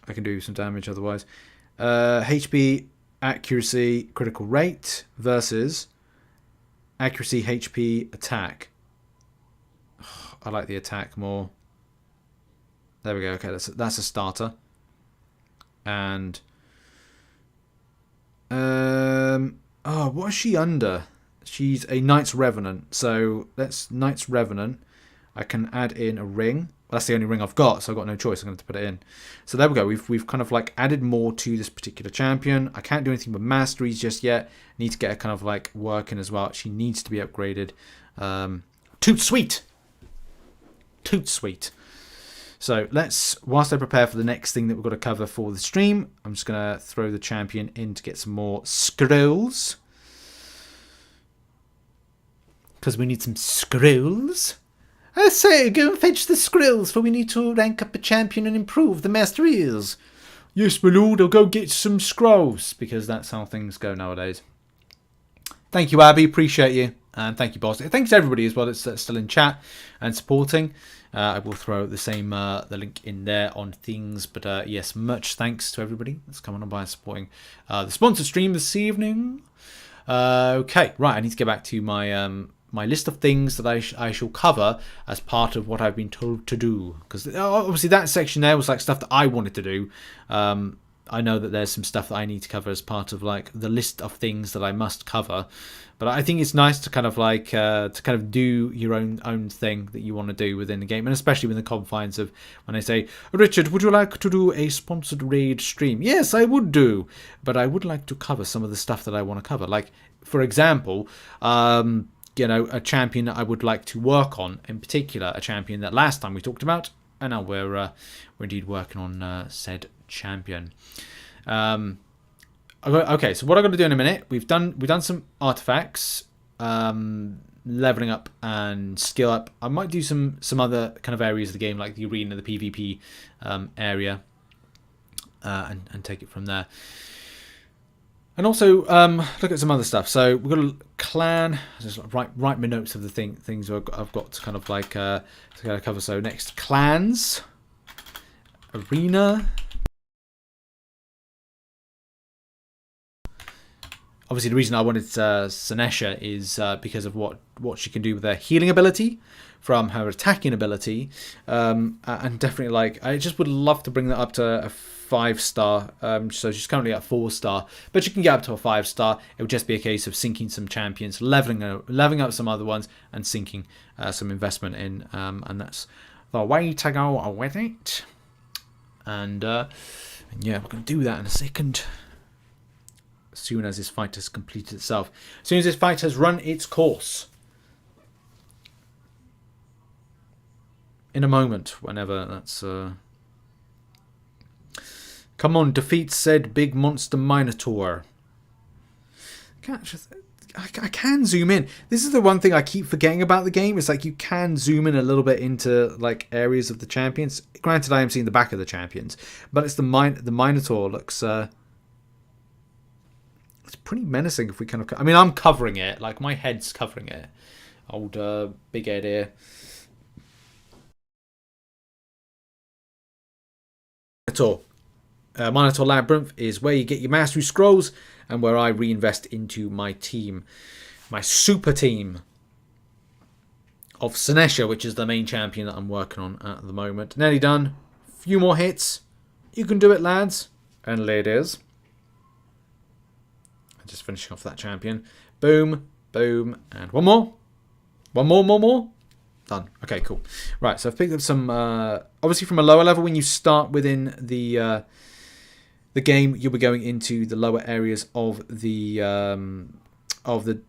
I can do some damage otherwise. HP, accuracy, critical rate versus accuracy, HP, attack. I like the attack more. There we go. Okay, that's a starter. And oh, what is she under? She's a Knight's Revenant. So that's Knight's Revenant. I can add in a ring. Well, that's the only ring I've got, so I've got no choice. I'm going to put it in. So there we go. We've kind of like added more to this particular champion. I can't do anything with masteries just yet. Need to get her kind of like working as well. She needs to be upgraded. Toot sweet. Toot sweet. So let's, whilst I prepare for the next thing that we've got to cover for the stream, I'm just going to throw the champion in to get some more scrolls. Because we need some scrolls. I say, go and fetch the skrills, for we need to rank up a champion and improve the masteries. Yes, my lord, I'll go get some scrolls, because that's how things go nowadays. Thank you, Abby. Appreciate you. And thank you, boss. Thanks to everybody as well that's still in chat and supporting. I will throw the same the link in there on things. But yes, much thanks to everybody that's coming on by and supporting the sponsored stream this evening. Okay, right. I need to get back to my my list of things that I shall cover as part of what I've been told to do. Because obviously that section there was like stuff that I wanted to do. I know that there's some stuff that I need to cover as part of like the list of things that I must cover. But I think it's nice to kind of like do your own thing that you want to do within the game, and especially within the confines of when I say, Richard, would you like to do a sponsored raid stream? Yes, I would do, but I would like to cover some of the stuff that I want to cover. Like, for example, you know, a champion that I would like to work on, in particular, a champion that last time we talked about, and now we're indeed working on said champion. Okay, so what I'm going to do in a minute, we've done some artifacts, leveling up and skill up. I might do some other kind of areas of the game, like the arena, the PvP area, and take it from there. And also look at some other stuff. So we've got a clan. Just write my notes of the things I've got to kind of like to kind of cover. So next, clans, arena. Obviously, the reason I wanted Sinesha is because of what she can do with her healing ability from her attacking ability, and definitely like I just would love to bring that up to a 5-star. So she's currently at 4-star, but she can get up to a 5-star. It would just be a case of sinking some champions, leveling up some other ones, and sinking some investment in, and that's the way to go with it. And yeah, we're gonna do that in a second. As soon as this fight has completed itself. As soon as this fight has run its course. In a moment, whenever that's... Come on, defeat said big monster Minotaur. I can zoom in. This is the one thing I keep forgetting about the game. It's like you can zoom in a little bit into like areas of the champions. Granted, I am seeing the back of the champions. But it's the Minotaur looks... It's pretty menacing if we kind of... I mean, I'm covering it. Like, my head's covering it. Old big head here. Minotaur Labyrinth is where you get your mastery scrolls and where I reinvest into my team. My super team of Sinesha, which is the main champion that I'm working on at the moment. Nearly done. Few more hits. You can do it, lads and ladies. Just finishing off that champion. Boom, boom, and one more. One more. Done. Okay, cool. Right, so I've picked up some... obviously from a lower level, when you start within the game, you'll be going into the lower areas of the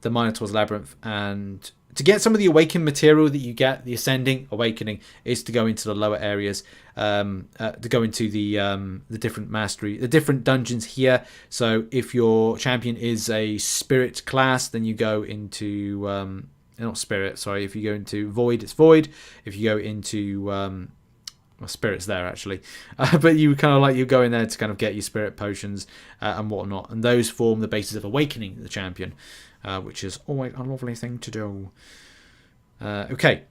Minotaur's Labyrinth. And to get some of the awakened material that you get, the Ascending, Awakening, is to go into the lower areas. To go into the different mastery, the different dungeons here. So if your champion is a spirit class, then you go into not spirit, sorry. If you go into void, it's void. If you go into well, spirit's there actually, but you kind of like you go in there to kind of get your spirit potions and whatnot, and those form the basis of awakening the champion, which is always a lovely thing to do. Okay.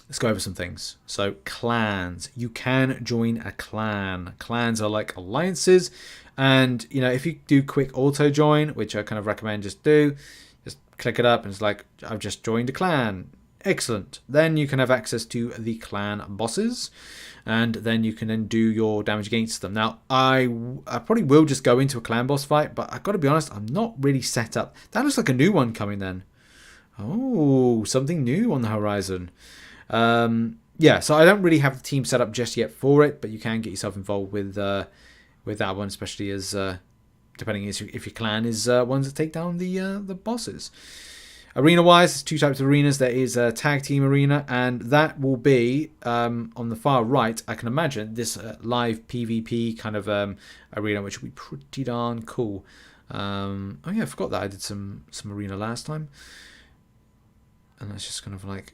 Let's go over some things. So, clans. You can join a clan. Clans are like alliances. And, you know, if you do quick auto join, which I kind of recommend just do, just click it up and it's like, I've just joined a clan. Excellent. Then you can have access to the clan bosses. And then you can then do your damage against them. Now, I probably will just go into a clan boss fight, but I've got to be honest, I'm not really set up. That looks like a new one coming then. Oh, something new on the horizon. Yeah, so I don't really have the team set up just yet for it, but you can get yourself involved with that one, especially as depending if your clan is ones that take down the bosses. Arena wise, there's two types of arenas. There is a tag team arena, and that will be on the far right. I can imagine this live PvP kind of arena, which will be pretty darn cool. Oh yeah, I forgot that I did some arena last time, and that's just kind of like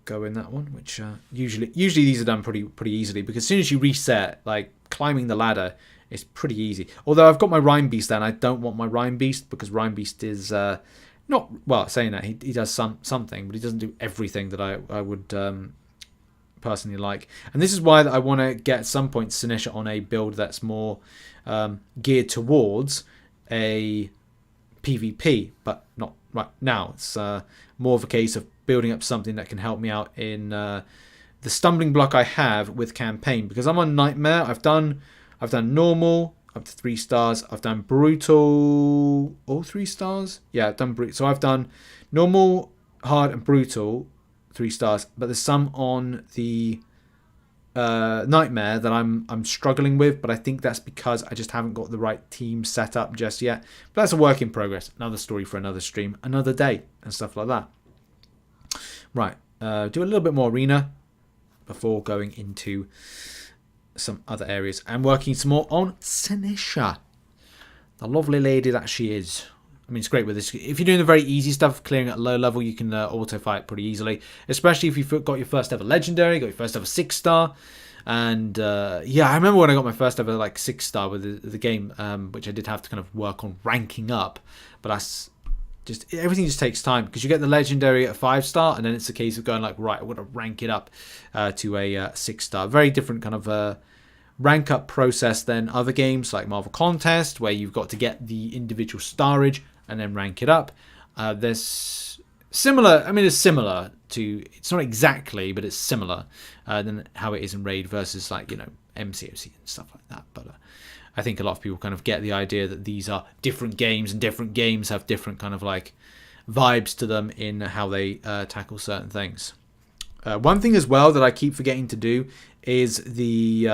go in that one, which usually these are done pretty easily, because as soon as you reset, like climbing the ladder is pretty easy. Although I've got my Rhyme Beast there, and I don't want my Rhyme Beast, because Rhyme Beast is not, well, saying that he does something, but he doesn't do everything that I would personally like. And this is why I want to get at some point Sinesha on a build that's more geared towards a PvP, but not right now. It's more of a case of building up something that can help me out in the stumbling block I have with campaign, because I'm on Nightmare. I've done normal up to 3 stars. I've done brutal, all 3 stars. Yeah, I've done brutal. So I've done normal, hard, and brutal 3 stars. But there's some on the Nightmare that I'm struggling with, but I think that's because I just haven't got the right team set up just yet. But that's a work in progress. Another story for another stream, another day, and stuff like that. Right, do a little bit more arena before going into some other areas and working some more on Sinesha, the lovely lady that she is. I mean, it's great with this. If you're doing the very easy stuff, clearing at low level, you can auto fight pretty easily. Especially if you've got your first ever legendary, got your first ever 6-star. And yeah, I remember when I got my first ever like 6-star with the game, which I did have to kind of work on ranking up. But that's just, everything just takes time, because you get the legendary at 5-star, and then it's a case of going like, right, I want to rank it up to a 6-star. Very different kind of rank up process than other games like Marvel Contest, where you've got to get the individual starage and then rank it up. There's similar, I mean, it's similar to, it's not exactly, but it's similar than how it is in Raid versus like, you know, MCOC and stuff like that. But I think a lot of people kind of get the idea that these are different games, and different games have different kind of like vibes to them in how they tackle certain things. One thing as well that I keep forgetting to do is the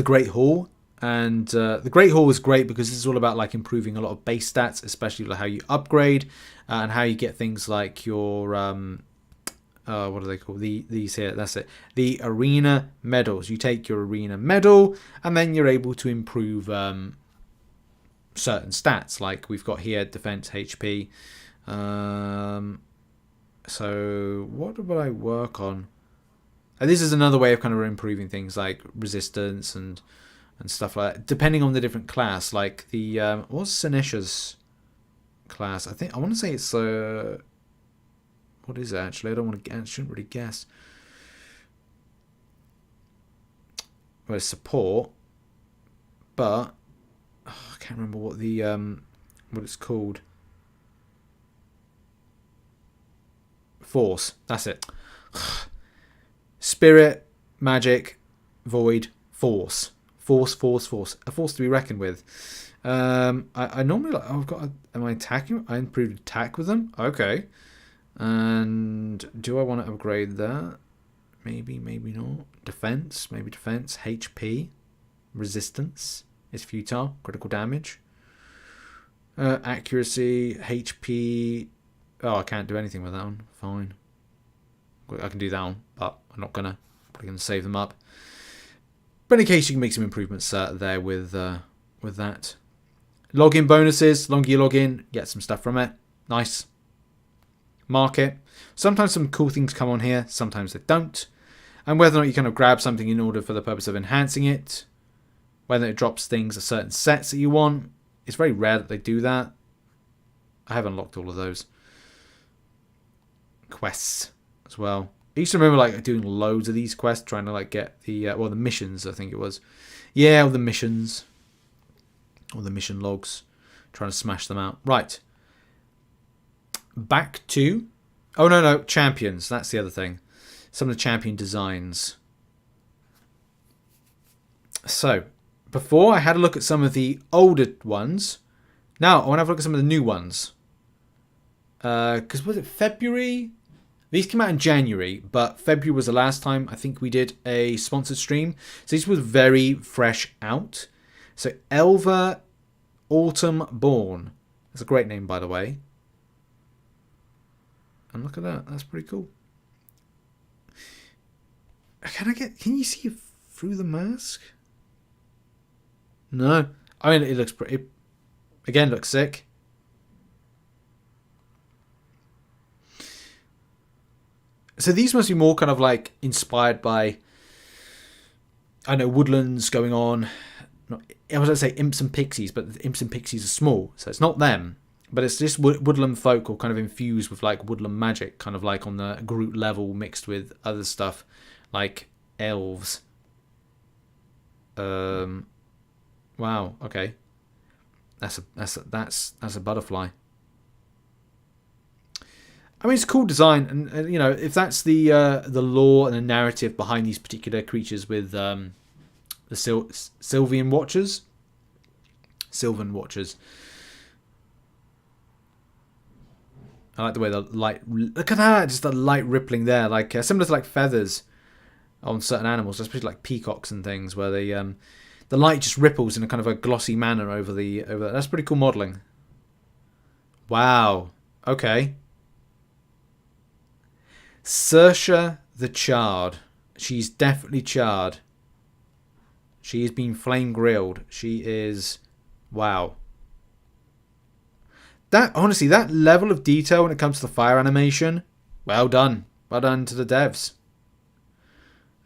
Great Hall. And the Great Hall is great because this is all about like improving a lot of base stats, especially like how you upgrade and how you get things like your what do they call these here? That's it. The arena medals. You take your arena medal and then you're able to improve certain stats. Like we've got here defense, HP. So what would I work on? And this is another way of kind of improving things like resistance and stuff like that, depending on the different class. Like the what's Sinesha's class? I want to say it's what is it actually? I shouldn't really guess. Well, it's support, but I can't remember what the what it's called. Force. That's it. Spirit, magic, void, force. Force. A force to be reckoned with. I normally like. Oh, I've got. Am I attacking? I improved attack with them. Okay. And do I want to upgrade that? Maybe not. Defense. Maybe defense. HP. Resistance is futile. Critical damage. Accuracy. HP. Oh, I can't do anything with that one. Fine. I can do that one, but I'm not gonna. Probably gonna save them up. But in case you can make some improvements there with that. Login bonuses. Longer you log in, get some stuff from it. Nice. Market. Sometimes some cool things come on here. Sometimes they don't. And whether or not you kind of grab something in order for the purpose of enhancing it. Whether it drops things at certain sets that you want. It's very rare that they do that. I haven't unlocked all of those. Quests as well. I used to remember like doing loads of these quests, trying to like get the the missions. I think it was, yeah, or the missions, or the mission logs, trying to smash them out. Right. Back to, oh no, champions. That's the other thing. Some of the champion designs. So before I had a look at some of the older ones. Now I want to have a look at some of the new ones. Because was it February? These came out in January, but February was the last time I think we did a sponsored stream. So this was very fresh out. So Elva Autumn Born. That's a great name, by the way. And look at that. That's pretty cool. Can you see through the mask? No. I mean, it looks pretty. Again, looks sick. So these must be more kind of like inspired by, I know, woodlands going on. Not, I was going to say imps and pixies, but the imps and pixies are small, so it's not them. But it's just woodland folk, or kind of infused with like woodland magic, kind of like on the Groot level, mixed with other stuff like elves. Wow. Okay. That's a butterfly. I mean, it's a cool design, and you know, if that's the lore and the narrative behind these particular creatures with the Sylvan Watchers. I like the way the light. Look at that, just the light rippling there, like similar to like feathers on certain animals, especially like peacocks and things, where the light just ripples in a kind of a glossy manner over the. That's pretty cool modelling. Wow. Okay. Sinesha the Charred. She's definitely charred. She has been flame grilled. She is... Wow. That, honestly, that level of detail when it comes to the fire animation, well done. Well done to the devs.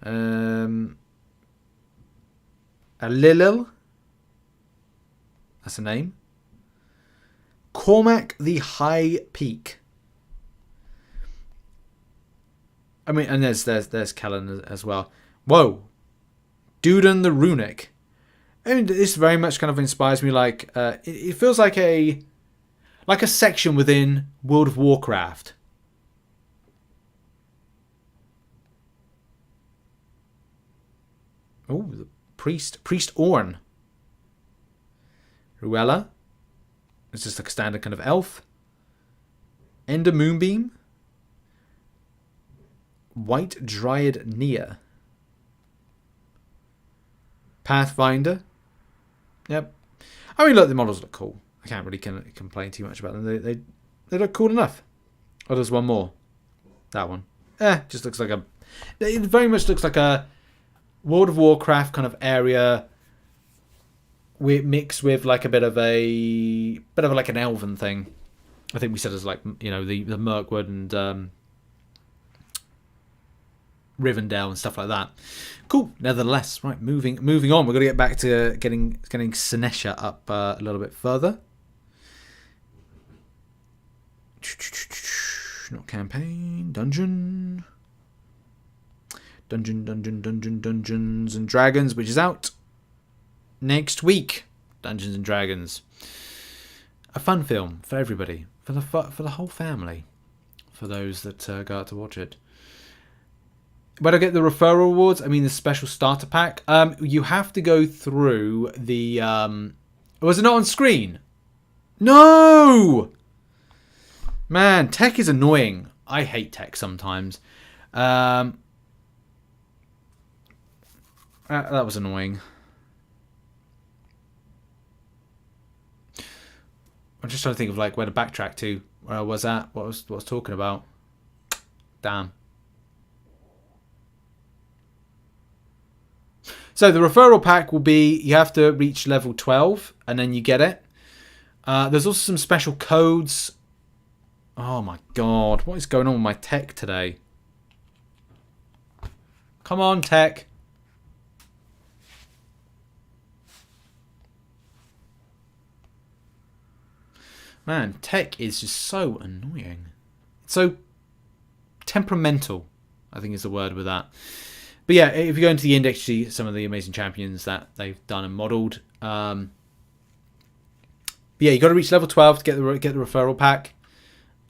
Alilil. That's a name. Cormac the High Peak. I mean, and there's Kellen as well. Whoa. Duden the Runic. I mean, this very much kind of inspires me. Like, it feels like a section within World of Warcraft. Oh, the priest Orn. Ruella. It's just like a standard kind of elf. Ender Moonbeam. White Dryad Nia. Pathfinder. Yep. I mean, look, the models look cool. I can't really complain too much about them. They look cool enough. Oh, there's one more. That one. Just looks like a... It very much looks like a World of Warcraft kind of area mixed with like a bit of like an elven thing. I think we said as like, you know, the Mirkwood and Rivendell and stuff like that. Cool. Nevertheless, right, moving on. We're going to get back to getting Sinesha up a little bit further. Not campaign. Dungeons and Dragons, which is out next week. Dungeons and Dragons. A fun film for everybody, for the whole family, for those that go out to watch it. But I get the referral rewards. I mean, the special starter pack. You have to go through the. Was it not on screen? No. Man, tech is annoying. I hate tech sometimes. That was annoying. I'm just trying to think of like where to backtrack to. Where I was at. What I was talking about. Damn. So the referral pack will be, you have to reach level 12 and then you get it. There's also some special codes. Oh my god, what is going on with my tech today? Come on, tech. Man, tech is just so annoying. So temperamental, I think is the word with that. But yeah, if you go into the index, you see some of the amazing champions that they've done and modelled. But yeah, you got to reach level 12 to get the referral pack.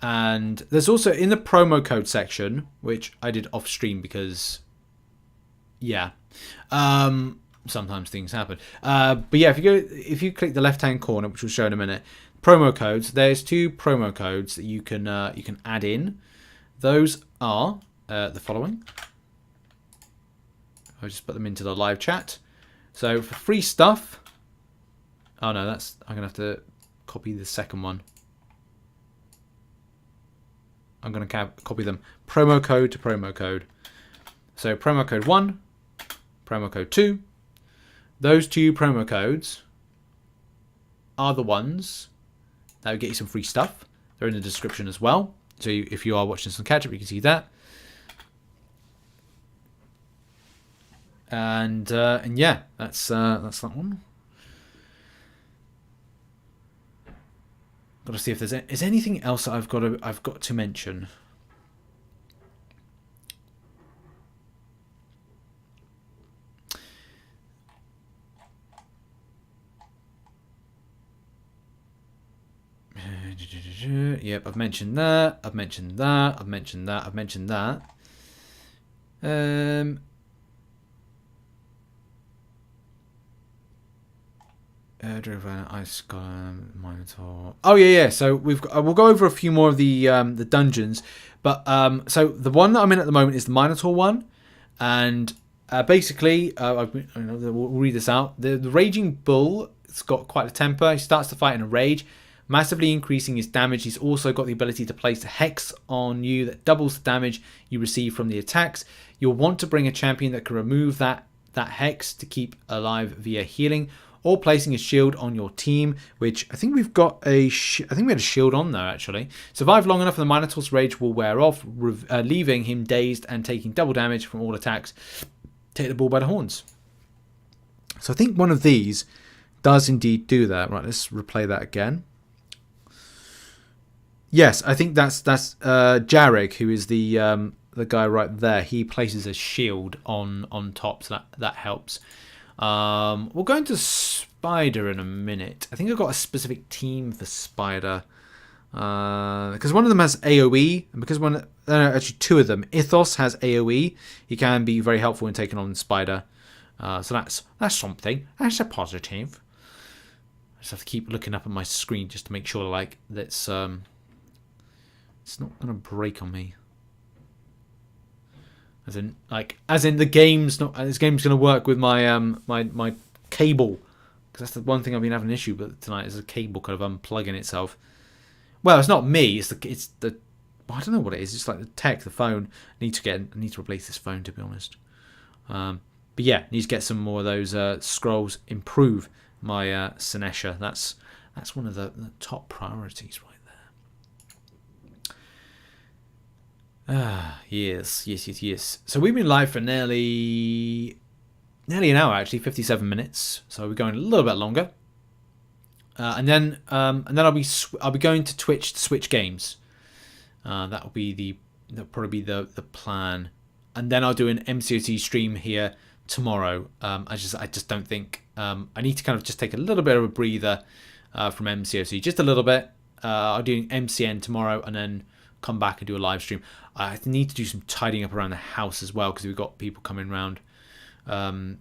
And there's also in the promo code section, which I did off stream because, yeah, sometimes things happen. But yeah, if you click the left hand corner, which we'll show in a minute, promo codes. There's 2 promo codes that you can add in. Those are the following. I'll just put them into the live chat. So for free stuff. Oh no, I'm gonna have to copy the second one. I'm gonna copy them promo code to promo code. So promo code 1, promo code 2. Those 2 promo codes are the ones that will get you some free stuff. They're in the description as well. So if you are watching some catch up, you can see that. And yeah, that's that one. Got to see if is anything else that I've got to mention. Yep, I've mentioned that. I've mentioned that. I've mentioned that. I've mentioned that. Ice Golem, Minotaur. Oh yeah. So we'll go over a few more of the dungeons, but so the one that I'm in at the moment is the Minotaur one, and basically we'll read this out. The Raging Bull, it's got quite a temper. He starts to fight in a rage, massively increasing his damage. He's also got the ability to place a hex on you that doubles the damage you receive from the attacks. You'll want to bring a champion that can remove that hex to keep alive via healing, or placing a shield on your team, which I think we've got I think we had a shield on there actually. Survive long enough and the Minotaur's rage will wear off, leaving him dazed and taking double damage from all attacks. Take the bull by the horns. So I think one of these does indeed do that. Right, let's replay that again. Yes, I think that's Jarek, who is the guy right there. He places a shield on top, so that helps. We'll go into Spider in a minute. I think I've got a specific team for Spider. Because one of them has AoE, and because actually two of them. Ithos has AoE. He can be very helpful in taking on Spider. So that's something. That's a positive. I just have to keep looking up at my screen just to make sure like that's it's not gonna break on me. As in the game's not. This game's going to work with my my cable, because that's the one thing I've been having an issue with tonight, is the cable kind of unplugging itself. Well, it's not me. It's the I don't know what it is. It's like the phone. I need to replace this phone, to be honest. But yeah, need to get some more of those scrolls. Improve my Sinesha. That's one of the top priorities right there. Yes. So we've been live for nearly an hour, actually, 57 minutes. So we're going a little bit longer, and then I'll be going to Twitch to switch games. That'll probably be the plan, and then I'll do an MCOC stream here tomorrow. I just don't think I need to kind of just take a little bit of a breather from MCOC, just a little bit. I'll do MCN tomorrow, and then come back and do a live stream. I need to do some tidying up around the house as well, because we've got people coming around. Because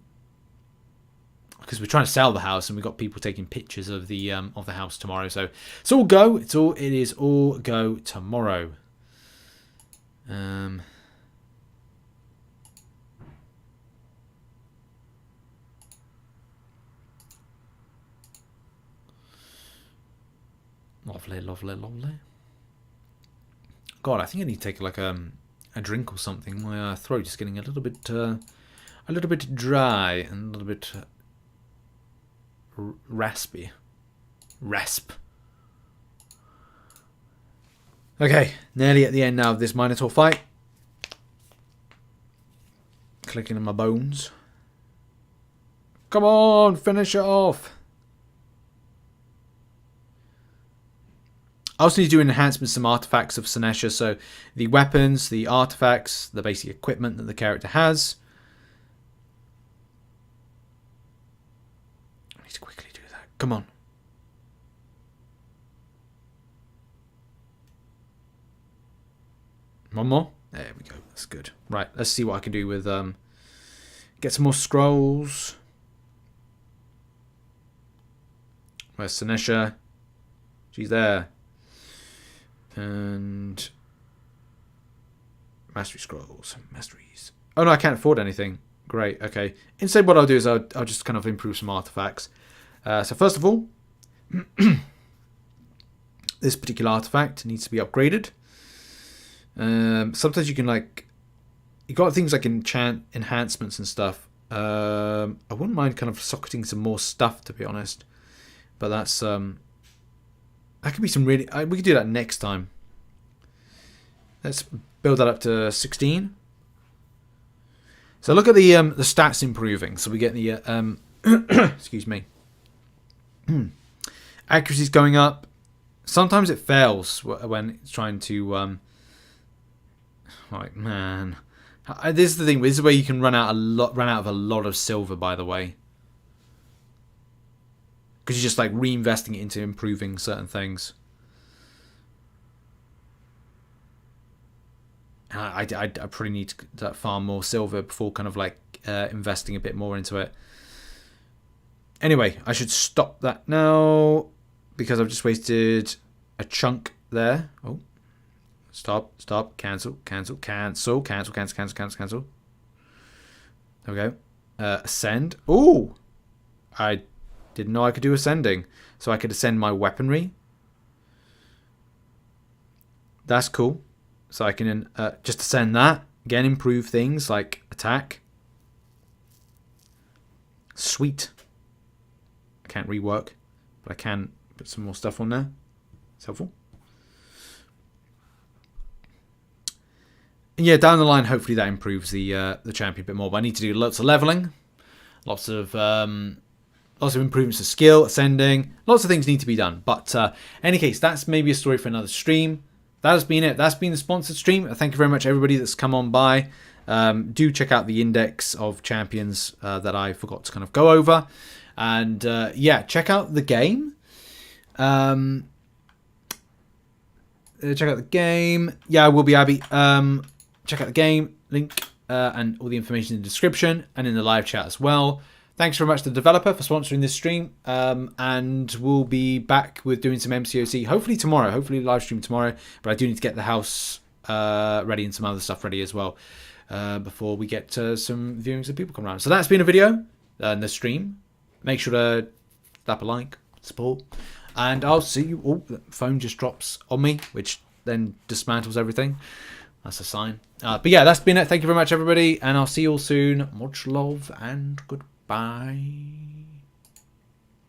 we're trying to sell the house, and we've got people taking pictures of the house tomorrow. So it's all go. It is all go tomorrow. Lovely. God, I think I need to take like a drink or something. My throat is getting a little bit dry and a little bit raspy. Okay, nearly at the end now of this Minotaur fight. Clicking on my bones. Come on, finish it off. I also need to do enhancements, some artifacts of Sinesha. So the weapons, the artifacts, the basic equipment that the character has. I need to quickly do that. Come on. One more. There we go. That's good. Right, let's see what I can do with get some more scrolls. Where's Sinesha? She's there. And mastery scrolls, masteries. Oh no, I can't afford anything. Great. Okay. Instead, what I'll do is I'll just kind of improve some artifacts. So first of all, this particular artifact needs to be upgraded. Sometimes you can you got things like enchant enhancements and stuff. I wouldn't mind kind of socketing some more stuff, to be honest. But that's that could be some really... we could do that next time. Let's build that up to 16. So look at the stats improving. So we get the excuse me. Accuracy's going up. Sometimes it fails when it's trying to like, man. This is the thing. This is where you can run out of a lot of silver, by the way. Because you're just like reinvesting it into improving certain things. I probably need to farm more silver before kind of like investing a bit more into it. Anyway, I should stop that now because I've just wasted a chunk there. Oh, stop, cancel. There we go. Ascend. Oh, I didn't know I could do ascending. So I could ascend my weaponry. That's cool. So I can just ascend that. Again, improve things like attack. Sweet. I can't rework, but I can put some more stuff on there. It's helpful. And yeah, down the line, hopefully that improves the champion a bit more. But I need to do lots of leveling. Lots of improvements to skill, ascending. Lots of things need to be done. But in any case, that's maybe a story for another stream. That has been it. That's been the sponsored stream. Thank you very much, everybody that's come on by. Do check out the index of champions that I forgot to kind of go over. And yeah, check out the game. Check out the game. Yeah, I will be Abby. Check out the game link and all the information in the description and in the live chat as well. Thanks very much to the developer for sponsoring this stream. And we'll be back with doing some MCOC hopefully tomorrow. Hopefully live stream tomorrow. But I do need to get the house ready and some other stuff ready as well before we get some viewings of people come around. So that's been a video and the stream. Make sure to slap a like, support. And I'll see you. Oh, the phone just drops on me, which then dismantles everything. That's a sign. But yeah, that's been it. Thank you very much, everybody. And I'll see you all soon. Much love and goodbye.